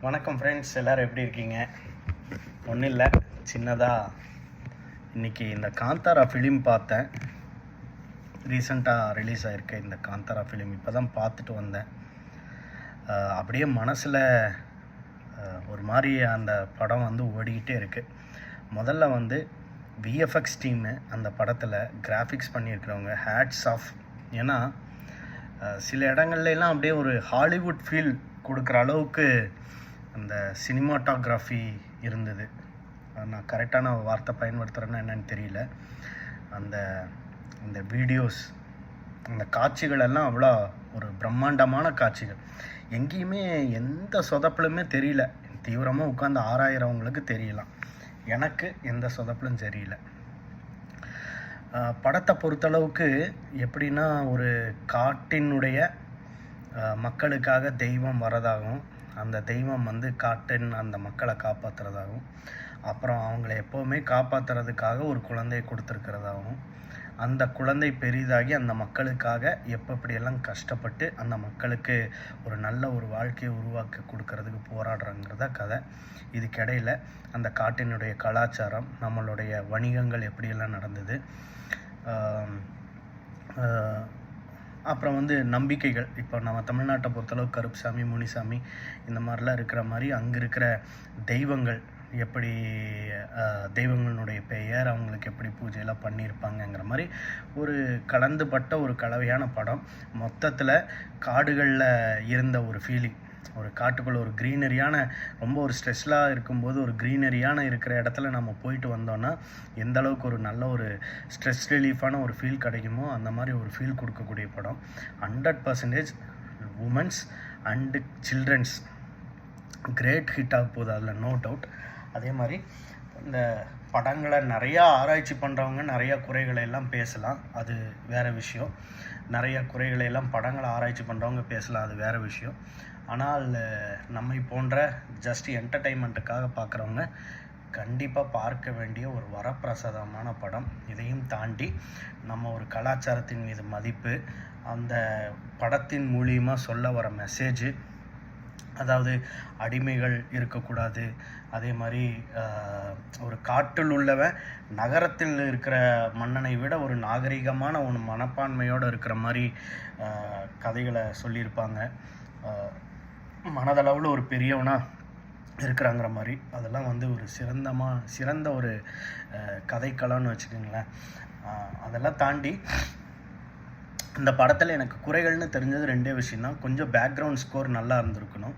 வணக்கம் ஃப்ரெண்ட்ஸ், எல்லோரும் எப்படி இருக்கீங்க? ஒன்றும் இல்லை, சின்னதாக இன்றைக்கி இந்த காந்தாரா ஃபிலிம் பார்த்தேன். ரீசெண்டாக ரிலீஸ் ஆகிருக்க இந்த காந்தாரா ஃபிலிம் இப்போ தான் பார்த்துட்டு வந்தேன். அப்படியே மனசில் ஒரு மாதிரி அந்த படம் ஓடிக்கிட்டே இருக்குது. முதல்ல விஎஃப்எக்ஸ் டீமு அந்த படத்தில் கிராஃபிக்ஸ் பண்ணியிருக்கிறவங்க ஹேட்ஸ் ஆஃப். ஏன்னா சில இடங்கள்லாம் அப்படியே ஒரு ஹாலிவுட் ஃபீல் கொடுக்குற அளவுக்கு அந்த சினிமாட்டோகிராஃபி இருந்தது. நான் கரெக்டான வார்த்தை பயன்படுத்துகிறேன்னா என்னன்னு தெரியல. அந்த வீடியோஸ், அந்த காட்சிகள் எல்லாம் அவ்வளோ ஒரு பிரம்மாண்டமான காட்சிகள். எங்கேயுமே எந்த சொதப்பலுமே தெரியல. தீவிரமாக உட்காந்து ஆராயிறவங்களுக்கு தெரியலாம், எனக்கு எந்த சொதப்பலும் தெரியல. படத்தை பொறுத்தளவுக்கு எப்படின்னா, ஒரு காட்டினுடைய மக்களுக்காக தெய்வம் வரதாகவும், அந்த தெய்வம் காட்டின் அந்த மக்களை காப்பாற்றுறதாகவும், அப்புறம் அவங்கள எப்போவுமே காப்பாற்றுறதுக்காக ஒரு குழந்தையை கொடுத்துருக்கிறதாகவும், அந்த குழந்தை பெரிதாகி அந்த மக்களுக்காக எப்படியெல்லாம் கஷ்டப்பட்டு அந்த மக்களுக்கு ஒரு நல்ல ஒரு வாழ்க்கையை உருவாக்கி கொடுக்கறதுக்கு போராடுறங்கிறத கதை. இதுக்கிடையில் அந்த காட்டினுடைய கலாச்சாரம், நம்மளுடைய வணிகங்கள் எப்படியெல்லாம் நடந்தது, அப்புறம் நம்பிக்கைகள். இப்போ நம்ம தமிழ்நாட்டை பொறுத்தளவு கருப்புசாமி, முனிசாமி இந்த மாதிரிலாம் இருக்கிற மாதிரி அங்கே இருக்கிற தெய்வங்கள் எப்படி, தெய்வங்களுடைய பெயர், அவங்களுக்கு எப்படி பூஜையெல்லாம் பண்ணியிருப்பாங்கங்கிற மாதிரி ஒரு கலந்துபட்ட ஒரு கலவையான படம். மொத்தத்தில் காடுகளில் இருந்த ஒரு ஃபீலிங், ஒரு காட்டுக்குள்ளே ஒரு க்ரீனரியான, ரொம்ப ஒரு ஸ்ட்ரெஸ்லாக இருக்கும்போது ஒரு க்ரீனரியான இருக்கிற இடத்துல நம்ம போயிட்டு வந்தோன்னா எந்த அளவுக்கு ஒரு நல்ல ஒரு ஸ்ட்ரெஸ் ரிலீஃபான ஒரு ஃபீல் கிடைக்குமோ அந்த மாதிரி ஒரு ஃபீல் கொடுக்கக்கூடிய படம். 100% womens and childrens great hit ஆக போகுது, அதில் நோ டவுட். அதே மாதிரி இந்த படங்களை நிறையா ஆராய்ச்சி பண்ணுறவங்க நிறையா குறைகளை எல்லாம் பேசலாம், அது வேறு விஷயம். நிறைய குறைகளை எல்லாம் படங்களை ஆராய்ச்சி பண்ணுறவங்க பேசலாம், அது வேறு விஷயம். ஆனால் நம்மை போன்ற ஜஸ்ட் என்டர்டெயின்மெண்ட்டுக்காக பார்க்குறவங்க கண்டிப்பாக பார்க்க வேண்டிய ஒரு வரப்பிரசாதமான படம். இதையும் தாண்டி நம்ம ஒரு கலாச்சாரத்தின் மீது மதிப்பு, அந்த படத்தின் மூலியமாக சொல்ல வர மெசேஜு, அதாவது அடிமைகள் இருக்கக்கூடாது, அதே மாதிரி ஒரு காட்டில் உள்ளவன் நகரத்தில் இருக்கிற மன்னனை விட ஒரு நாகரிகமான ஒரு மனப்பான்மையோடு இருக்கிற மாதிரி கதைகளை சொல்லியிருப்பாங்க. மனதளவில் ஒரு பெரியவனாக இருக்கிறாங்கிற மாதிரி அதெல்லாம் ஒரு சிறந்த ஒரு கதைக்களம்னு வச்சுக்கோங்களேன். அதெல்லாம் தாண்டி இந்த படத்தில் எனக்கு குறைகள்னு தெரிஞ்சது 2 விஷயம் தான். கொஞ்சம் பேக்ரவுண்ட் ஸ்கோர் நல்லா இருந்திருக்கணும்.